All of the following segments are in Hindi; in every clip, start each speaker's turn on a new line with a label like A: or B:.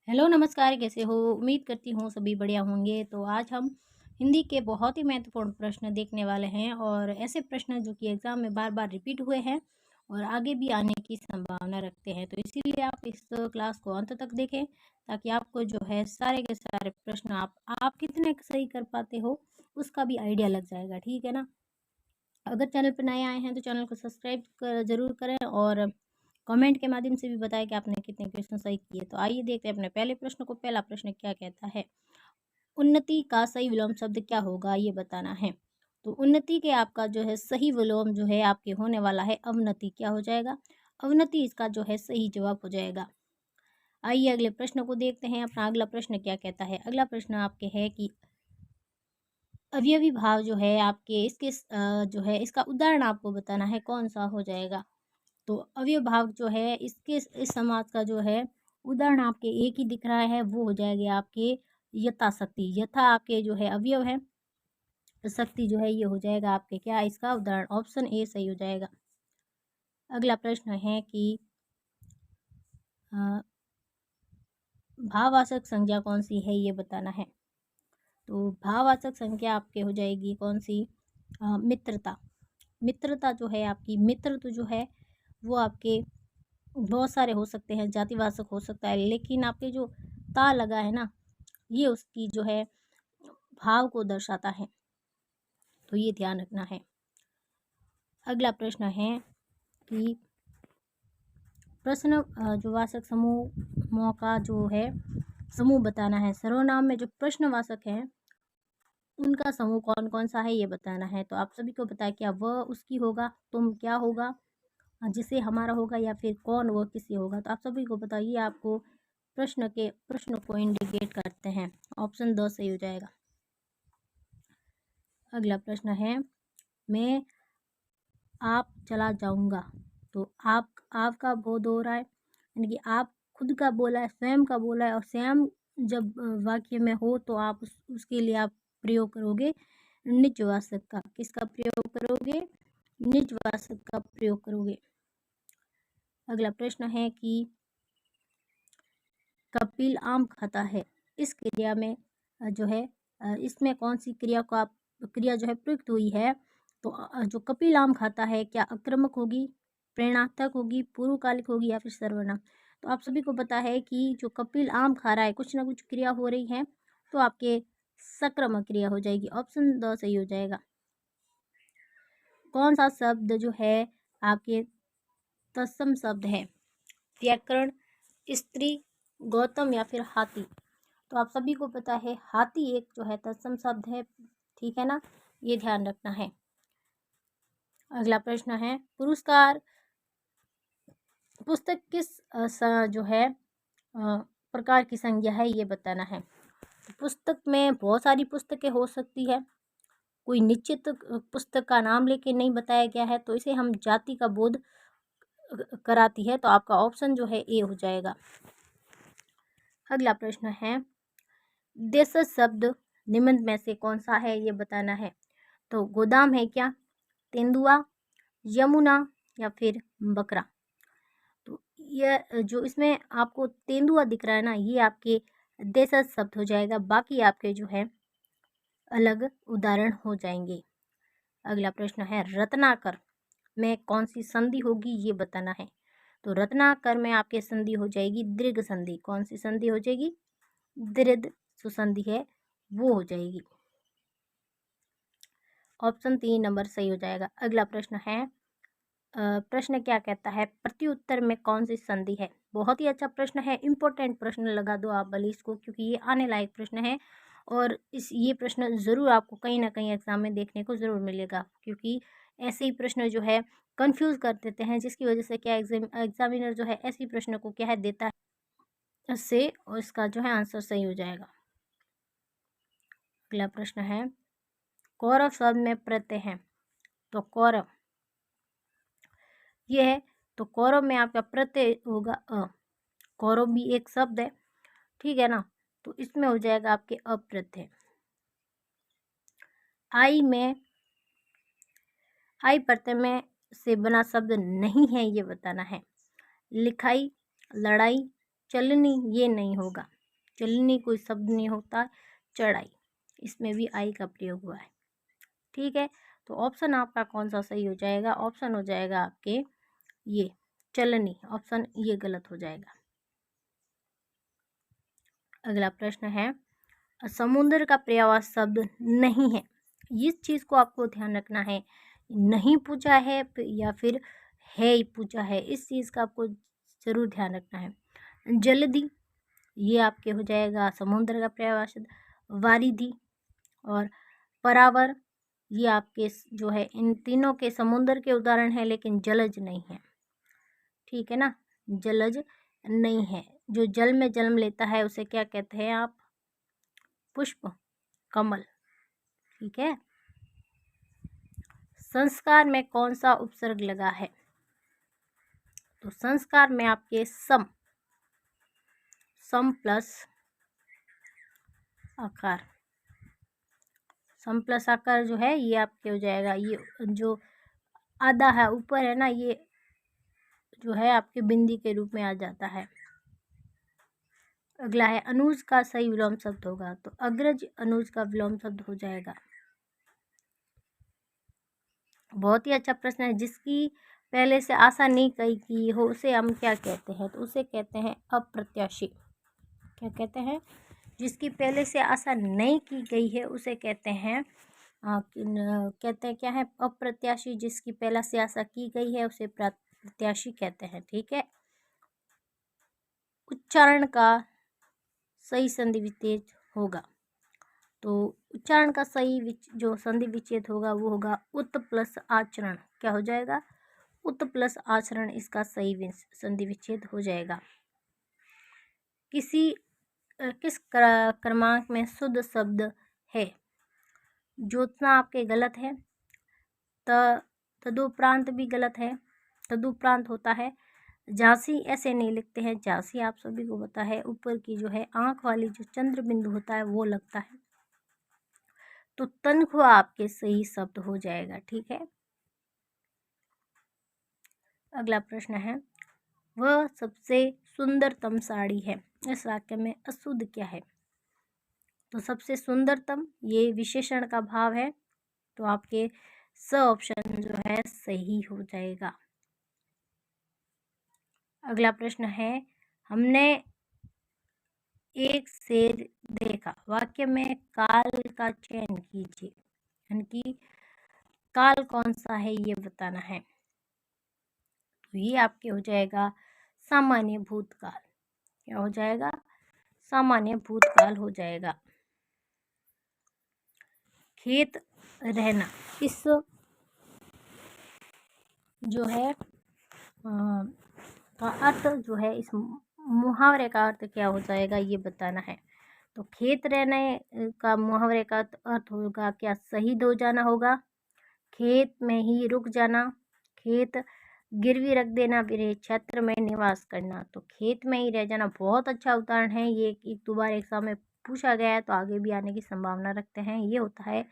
A: हेलो नमस्कार, कैसे हो? उम्मीद करती हूँ सभी बढ़िया होंगे। तो आज हम हिंदी के बहुत ही महत्वपूर्ण प्रश्न देखने वाले हैं और ऐसे प्रश्न जो कि एग्ज़ाम में बार-बार रिपीट हुए हैं और आगे भी आने की संभावना रखते हैं। तो इसीलिए आप इस क्लास को अंत तक देखें ताकि आपको जो है सारे के सारे प्रश्न आप कितने सही कर पाते हो उसका भी आइडिया लग जाएगा, ठीक है ना? अगर चैनल पर नए आए हैं तो चैनल को सब्सक्राइब ज़रूर करें और कमेंट के माध्यम से भी बताएं कि आपने कितने क्वेश्चन सही किए। तो आइए देखते हैं अपने पहले प्रश्न को। पहला प्रश्न क्या कहता है? उन्नति का सही विलोम शब्द क्या होगा, ये बताना है। तो उन्नति के आपका जो है सही विलोम जो है आपके होने वाला है अवनति। क्या हो जाएगा? अवनति इसका जो है सही जवाब हो जाएगा। आइए अगले प्रश्न को देखते हैं। अपना अगला प्रश्न क्या कहता है? अगला प्रश्न आपके है कि अवयवी भाव जो है आपके इसके जो है इसका उदाहरण आपको बताना है, कौन सा हो जाएगा? तो अवयव भाव जो है इसके इस समाज का जो है उदाहरण आपके एक ही दिख रहा है, वो हो जाएंगे आपके यथाशक्ति। यथा आपके जो है अवयव है, शक्ति जो है ये हो जाएगा आपके क्या इसका उदाहरण। ऑप्शन ए सही हो जाएगा। अगला प्रश्न है कि अ, भाववाचक संज्ञा कौन सी है, ये बताना है। तो भाववाचक संज्ञा आपके हो जाएगी कौन सी? मित्रता। मित्रता जो है आपकी, मित्र तो जो है वो आपके बहुत सारे हो सकते हैं, जातिवाचक हो सकता है, लेकिन आपके जो ता लगा है ना, ये उसकी जो है भाव को दर्शाता है, तो ये ध्यान रखना है। अगला प्रश्न है कि प्रश्न जो वाचक समूह का जो है समूह बताना है। सर्वनाम में जो प्रश्नवाचक हैं उनका समूह कौन कौन सा है, ये बताना है। तो आप सभी को पता है क्या वह उसकी होगा, तुम क्या होगा, जिसे हमारा होगा, या फिर कौन वह किसी होगा। तो आप सभी को पता, ये आपको प्रश्न को इंडिकेट करते हैं। ऑप्शन 2 सही हो जाएगा। अगला प्रश्न है मैं आप चला जाऊंगा। तो आपका बोध हो रहा है, यानी कि आप खुद का बोला है, स्वयं का बोला है, और स्वयं जब वाक्य में हो तो आप उसके लिए आप प्रयोग करोगे निजवाचक का। किसका प्रयोग करोगे? निजवाचक का प्रयोग करोगे। अगला प्रश्न है कि कपिल आम खाता है। इस क्रिया में जो है इसमें कौन सी क्रिया जो है प्रयुक्त हुई है? तो जो कपिल आम खाता है क्या आक्रामक होगी, प्रेरणार्थक होगी, पूर्वकालिक होगी, या फिर सर्वनाम? तो आप सभी को पता है कि जो कपिल आम खा रहा है, कुछ ना कुछ क्रिया हो रही है, तो आपके सक्रमक क्रिया हो जाएगी। ऑप्शन 2 सही हो जाएगा। कौन सा शब्द जो है आपके तत्सम शब्द है? व्याकरण, स्त्री, गौतम, या फिर हाथी? तो आप सभी को पता है हाथी एक जो है तत्सम शब्द है, ठीक है ना, ये ध्यान रखना है। अगला प्रश्न है पुरस्कार पुस्तक किस जो है प्रकार की संज्ञा है, ये बताना है। पुस्तक में बहुत सारी पुस्तकें हो सकती है, कोई निश्चित पुस्तक का नाम लेके नहीं बताया गया है, तो इसे हम जाति का बोध कराती है। तो आपका ऑप्शन जो है ए हो जाएगा। अगला प्रश्न है देशज शब्द निम्न में से कौन सा है, ये बताना है। तो गोदाम है क्या, तेंदुआ, यमुना, या फिर बकरा? तो यह जो इसमें आपको तेंदुआ दिख रहा है ना, ये आपके देशज शब्द हो जाएगा। बाकी आपके जो है अलग उदाहरण हो जाएंगे। अगला प्रश्न है रत्नाकर में कौन सी संधि होगी, ये बताना है। तो रत्नाकर में आपके संधि हो जाएगी दीर्घ संधि। कौन सी संधि हो जाएगी? दीर्घ सुसंधि है वो हो जाएगी। ऑप्शन 3 नंबर सही हो जाएगा। अगला प्रश्न है प्रश्न क्या कहता है प्रत्युत्तर में कौन सी संधि है? बहुत ही अच्छा प्रश्न है, इंपॉर्टेंट प्रश्न लगा दो आप बली इसको, क्योंकि ये आने लायक प्रश्न है और ये प्रश्न ज़रूर आपको कहीं ना कहीं एग्जाम में देखने को ज़रूर मिलेगा, क्योंकि ऐसे ही प्रश्न जो है कंफ्यूज कर देते हैं, जिसकी वजह से क्या एग्जामिनर जो है ऐसे प्रश्न को क्या है देता है, इससे और इसका जो है आंसर सही हो जाएगा। अगला प्रश्न है कौरव शब्द में प्रत्यय है। तो कौरव ये है, तो कौरव में आपका प्रत्यय होगा अ। कौरव भी एक शब्द है, ठीक है ना, तो इसमें हो जाएगा आपके अप्रत्यय। आई प्रत्यय में से बना शब्द नहीं है, ये बताना है। लिखाई, लड़ाई, चलनी ये नहीं होगा, चलनी कोई शब्द नहीं होता, चढ़ाई, इसमें भी आई का प्रयोग हुआ है। ठीक है, तो ऑप्शन आपका कौन सा सही हो जाएगा? ऑप्शन हो जाएगा आपके ये चलनी, ऑप्शन ये गलत हो जाएगा। अगला प्रश्न है, समुद्र का पर्यायवाची शब्द नहीं है, इस चीज़ को आपको ध्यान रखना है। नहीं पूछा है या फिर है ही पूछा है, इस चीज़ का आपको ज़रूर ध्यान रखना है। जल्दी ये आपके हो जाएगा समुद्र का पर्यायवाची शब्द। वारिधि और परावर ये आपके जो है इन तीनों के समुद्र के उदाहरण है, लेकिन जलज नहीं है। ठीक है ना, जलज नहीं है। जो जल में जन्म लेता है उसे क्या कहते हैं आप? पुष्प, कमल। ठीक है। संस्कार में कौन सा उपसर्ग लगा है? तो संस्कार में आपके सम प्लस आकार, सम प्लस आकार जो है ये आपके हो जाएगा, ये जो आधा है ऊपर है ना, ये जो है आपके बिंदी के रूप में आ जाता है। अगला है अनुज का सही विलोम शब्द होगा, तो अग्रज अनुज का विलोम शब्द हो जाएगा। बहुत ही अच्छा प्रश्न है। जिसकी पहले से आशा नहीं की हो उसे हम क्या कहते हैं? तो उसे कहते हैं अप्रत्याशी। क्या कहते हैं? जिसकी पहले से आशा नहीं की गई है उसे कहते हैं क्या है? अप्रत्याशी। जिसकी पहले से आशा की गई है उसे प्रत्याशी कहते हैं। ठीक है। उच्चारण का सही संधि विच्छेद होगा, तो उच्चारण का सही जो संधि विच्छेद होगा वो होगा उत प्लस आचरण। क्या हो जाएगा? उत प्लस आचरण इसका सही संधि विच्छेद हो जाएगा। किस क्रमांक में शुद्ध शब्द है? ज्योत्सना आपके गलत है, तदुपरांत भी गलत है, तदुपरांत होता है। झांसी ऐसे नहीं लिखते हैं, झांसी आप सभी को पता है ऊपर की जो है आंख वाली जो चंद्र बिंदु होता है वो लगता है। तो तनख्वाह आपके सही शब्द हो जाएगा। ठीक है। अगला प्रश्न है, वह सबसे सुंदरतम साड़ी है, इस वाक्य में अशुद्ध क्या है? तो सबसे सुंदरतम ये विशेषण का भाव है, तो आपके स ऑप्शन जो है सही हो जाएगा। अगला प्रश्न है, हमने एक शेर देखा, वाक्य में काल का चयन कीजिए, यानी कि काल कौन सा है ये बताना है। तो ये आपके हो जाएगा सामान्य भूतकाल। क्या हो जाएगा? सामान्य भूतकाल हो जाएगा। खेत रहना, इस जो है का अर्थ जो है, इस मुहावरे का अर्थ क्या हो जाएगा ये बताना है। तो खेत रहने का मुहावरे का अर्थ होगा क्या? शहीद हो जाना होगा, खेत में ही रुक जाना, खेत गिरवी रख देना, मेरे क्षेत्र में निवास करना। तो खेत में ही रह जाना बहुत अच्छा उदाहरण है, ये एक दो बार एग्जाम में पूछा गया है, तो आगे भी आने की संभावना रखते हैं। ये होता है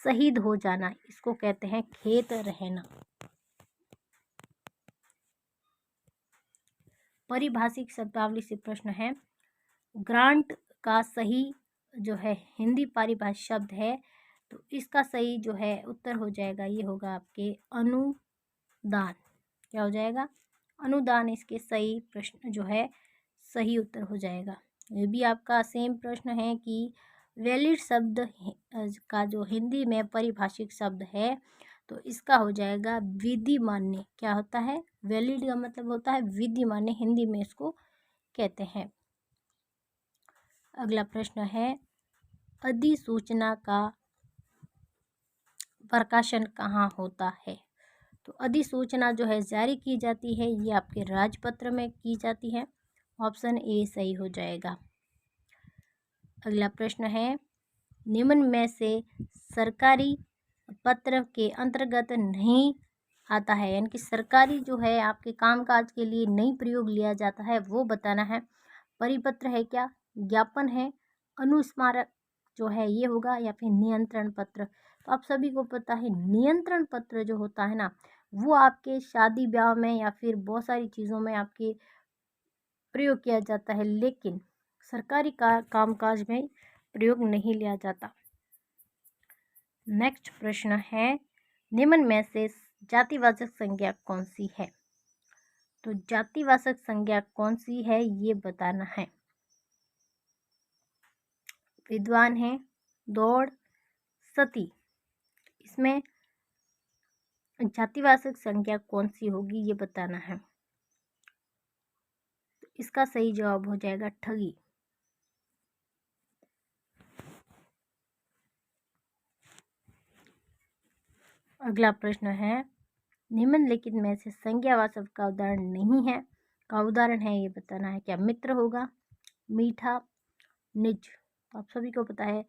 A: शहीद हो जाना, इसको कहते हैं खेत रहना। परिभाषिक शब्दावली से प्रश्न है, ग्रांट का सही जो है हिंदी परिभाषिक शब्द है, तो इसका सही जो है उत्तर हो जाएगा, ये होगा आपके अनुदान। क्या हो जाएगा? अनुदान इसके सही प्रश्न जो है सही उत्तर हो जाएगा। ये भी आपका सेम प्रश्न है कि वैलिड शब्द का जो हिंदी में परिभाषिक शब्द है, तो इसका हो जाएगा विधि मान्य। क्या होता है? वैलिड का मतलब होता है विधि मान्य, हिंदी में इसको कहते हैं। अगला प्रश्न है, अधिसूचना का प्रकाशन कहाँ होता है? तो अधिसूचना जो है जारी की जाती है, ये आपके राजपत्र में की जाती है। ऑप्शन ए सही हो जाएगा। अगला प्रश्न है, निम्न में से सरकारी पत्र के अंतर्गत नहीं आता है, यानी कि सरकारी जो है आपके कामकाज के लिए नहीं प्रयोग लिया जाता है, वो बताना है। परिपत्र है क्या? ज्ञापन है? अनुस्मारक जो है ये होगा, या फिर नियंत्रण पत्र? तो आप सभी को पता है नियंत्रण पत्र जो होता है ना, वो आपके शादी ब्याह में या फिर बहुत सारी चीज़ों में आपके प्रयोग किया जाता है, लेकिन सरकारी कामकाज में प्रयोग नहीं लिया जाता। नेक्स्ट प्रश्न है, निम्न में से जातिवाचक संज्ञा कौन सी है? तो जातिवाचक संज्ञा कौन सी है ये बताना है। विद्वान है, दौड़, सती, इसमें जातिवाचक संज्ञा कौन सी होगी ये बताना है। इसका सही जवाब हो जाएगा ठगी। अगला प्रश्न है, निम्नलिखित में से संज्ञावाचक का उदाहरण नहीं है, का उदाहरण है ये बताना है। क्या मित्र होगा, मीठा, निज। तो आप सभी को पता है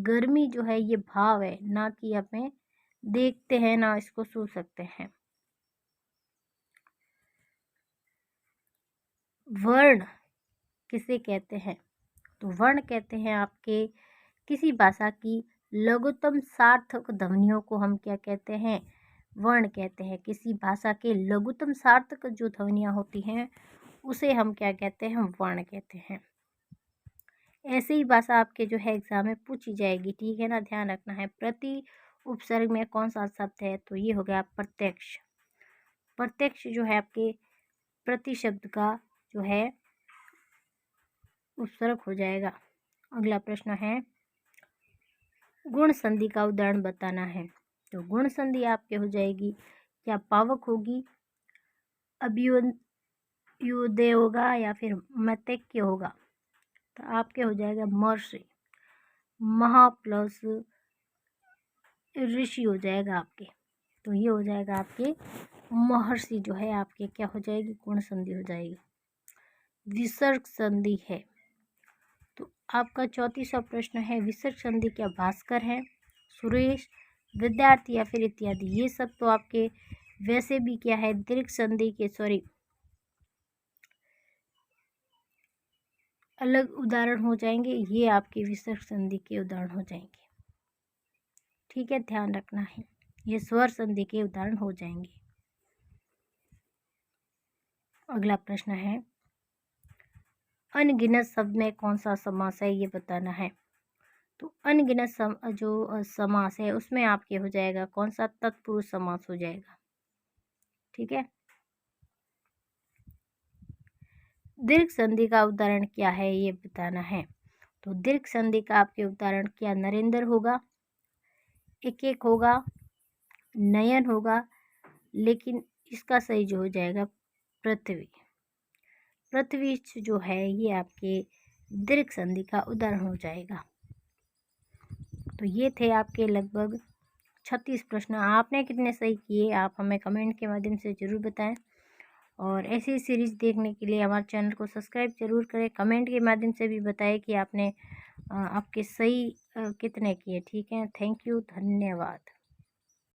A: गर्मी जो है ये भाव है, ना कि हमें देखते हैं ना इसको छू सकते हैं। वर्ण किसे कहते हैं? तो वर्ण कहते हैं आपके किसी भाषा की लघुत्तम सार्थक ध्वनियों को हम क्या कहते हैं? वर्ण कहते हैं। किसी भाषा के लघुत्तम सार्थक जो ध्वनियाँ होती हैं उसे हम क्या कहते हैं? वर्ण कहते हैं। ऐसे ही भाषा आपके जो है एग्जाम में पूछी जाएगी, ठीक है ना, ध्यान रखना है। प्रति उपसर्ग में कौन सा शब्द है? तो ये हो गया प्रत्यक्ष। प्रत्यक्ष जो है आपके प्रति शब्द का जो है उपसर्ग हो जाएगा। अगला प्रश्न है, गुण संधि का उदाहरण बताना है। तो गुण संधि आपके हो जाएगी, क्या पावक होगी, अभ्युदय होगा या फिर मतैक्य होगा? तो आपके हो जाएगा महर्षि, महा प्लस ऋषि हो जाएगा आपके। तो ये हो जाएगा आपके महर्षि जो है आपके क्या हो जाएगी? गुण संधि हो जाएगी। विसर्ग संधि है। तो आपका 34वां प्रश्न है, विसर्ग संधि क्या भास्कर है, सुरेश, विद्यार्थी या फिर इत्यादि? ये सब तो आपके वैसे भी क्या है दीर्घ संधि के अलग उदाहरण हो जाएंगे, ये आपके विसर्ग संधि के उदाहरण हो जाएंगे, ठीक है, ध्यान रखना है। ये स्वर संधि के उदाहरण हो जाएंगे। अगला प्रश्न है, अनगिनत शब्द में कौन सा समास है ये बताना है। तो अनगिनत जो समास है उसमें आपके हो जाएगा कौन सा? तत्पुरुष समास हो जाएगा, ठीक है। दीर्घ संधि का उदाहरण क्या है ये बताना है। तो दीर्घ संधि का आपके उदाहरण क्या नरेंद्र होगा, एक एक होगा, नयन होगा, लेकिन इसका सही जो हो जाएगा पृथ्वी। पृथ्वी जो है ये आपके दीर्घ संधि का उदाहरण हो जाएगा। तो ये थे आपके लगभग 36 प्रश्न। आपने कितने सही किए आप हमें कमेंट के माध्यम से ज़रूर बताएं, और ऐसी सीरीज़ देखने के लिए हमारे चैनल को सब्सक्राइब जरूर करें। कमेंट के माध्यम से भी बताएं कि आपने आपके सही कितने किए, ठीक है। थैंक यू, धन्यवाद।